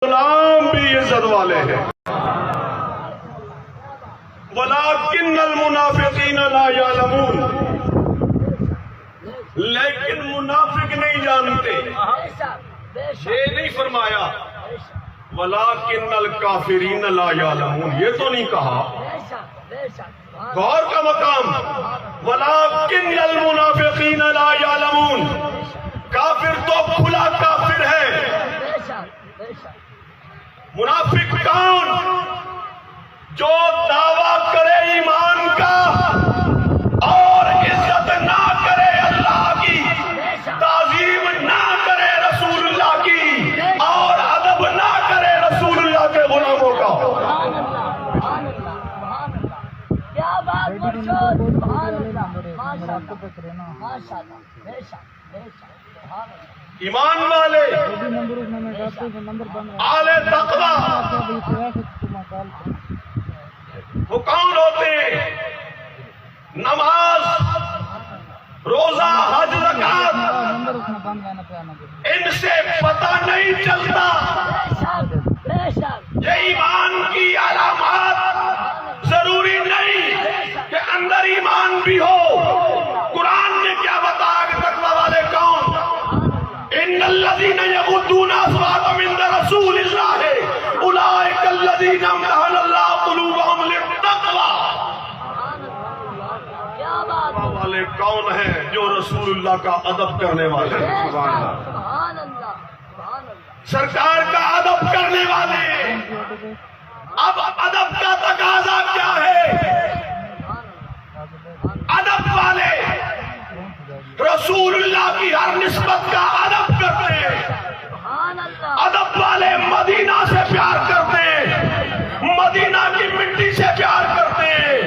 غلام بھی عزت والے ہیں. وَلَكِنَّ الْمُنَافِقِينَ لَا يَعْلَمُونَ. لیکن منافق نہیں جانتے. یہ نہیں فرمایا وَلَكِنَّ الْكَافِرِينَ لَا يَعْلَمُونَ. یہ تو نہیں کہا. غور کا مقام وَلَكِنَّ الْمُنَافِقِينَ لَا يَعْلَمُونَ. کافر تو کھلا کافر ہے. منافق کون؟ جو دعویٰ کرے ایمان کا اور عزت نہ کرے اللہ کی، تعظیم نہ کرے رسول اللہ کی، اور ادب نہ کرے رسول اللہ کے غلاموں کا. کیا بات مرشد، سبحان اللہ، ماشاء اللہ، بے شک، بے شک، سبحان اللہ. ایمان والے اہل تقویٰ وہ کون ہوتے ہیں؟ نماز، روزہ، حج، زکات، ان سے پتہ نہیں چلتا. یہ ایمان کی علامات ضروری نہیں کہ اندر ایمان بھی ہو. قرآن نے کیا بتایا کہ تقویٰ والے کون؟ ان الذين يغضون اصواتهم عند رسول الله اولئك الذين امتحن الله قلوبهم للتقوى. والے کون ہیں؟ جو رسول اللہ کا ادب کرنے والے ہیں. سبحان اللہ، سبحان اللہ. سرکار کا ادب کرنے والے. اب ادب کا تقاضا کیا ہے؟ ادب والے رسول اللہ کی ہر نسبت کا ادب کرتے ہیں. ادب والے مدینہ سے پیار کرتے ہیں، مدینہ کی مٹی سے پیار کرتے ہیں.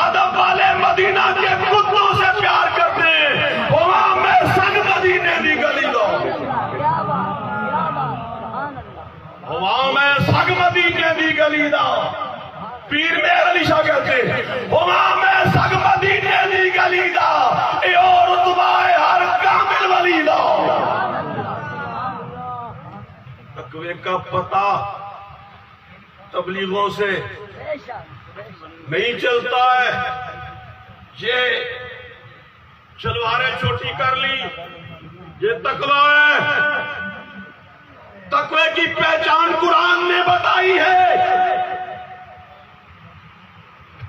ادب والے مدینہ کے کتوں سے پیار کرتے ہیں. وہاں میں سنگ مدینے دی گلی دو، وہاں میں سنگ مدینے دی گلی دو. پیر مہر علی شاہ کہتے ہیں وہاں میں سنگ مدینے دی گلی دا اے اور رتبہ ہر کامل ولی دا. تقوی کا پتہ تبلیغوں سے نہیں چلتا ہے. یہ شلواریں چھوٹی کر لی، یہ تقوی ہے. تقوی کی پہچان قرآن نے بتائی ہے.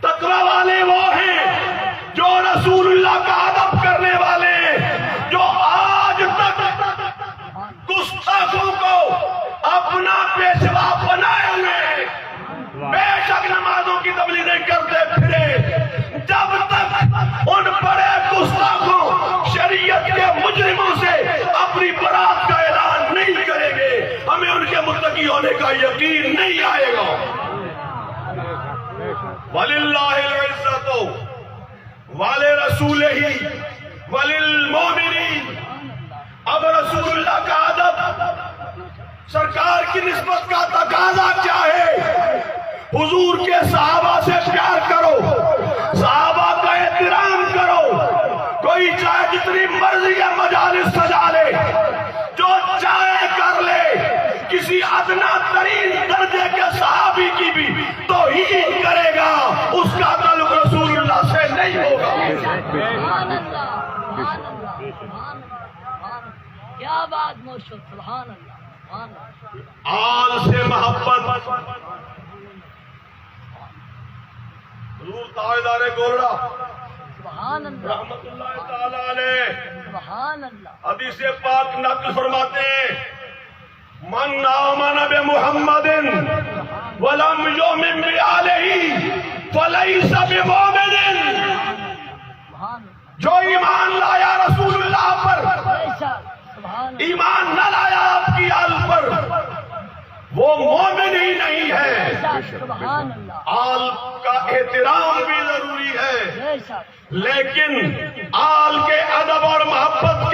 تقوی والے وہ ہیں جو رسول اللہ کا ادب کرنے والے، جو آج تک گستاخوں کو اپنا پیشوا بنائے ہوئے بے شک نمازوں کی تبلیغیں کرتے پھرے. جب تک ان بڑے گستاخوں شریعت کے مجرموں سے اپنی برات کا اعلان نہیں کریں گے، ہمیں ان کے متقی ہونے کا یقین نہیں آئے گا. وَلِلَّهِ الْعِزَّةُ وَلِرَسُولِهِ وَلِلْمُؤْمِنِينَ. اب رسول اللہ کا ادب، سرکار کی نسبت کا تقاضا کیا ہے؟ حضور کے صحابہ سے پیار کرو، صحابہ کا احترام کرو. کوئی چاہے جتنی مرضی ہے مجالس سجا لے، جو چاہے کر لے، کسی ادنا ترین درجے کے صحابی کی بھی توہین کرے گا، اس کا تعلق رسول اللہ سے نہیں ہوگا. سبحان اللہ، سبحان اللہ، سبحان اللہ. کیا بات مرشد، سبحان اللہ، سبحان اللہ. آل سے محبت. حضور تاجدار گولڑا سبحان اللہ، رحمت اللہ تعالی علیہ سبحان اللہ. حدیث پاک نقل فرماتے ہیں من آمن بمحمد ولم یؤمن بآلہ فلیس بمؤمن. جو ایمان لایا رسول اللہ پر، ایمان نہ لایا آپ کی آل پر، وہ مومن ہی نہیں ہے. آل کا احترام بھی ضروری ہے، لیکن آل کے ادب اور محبت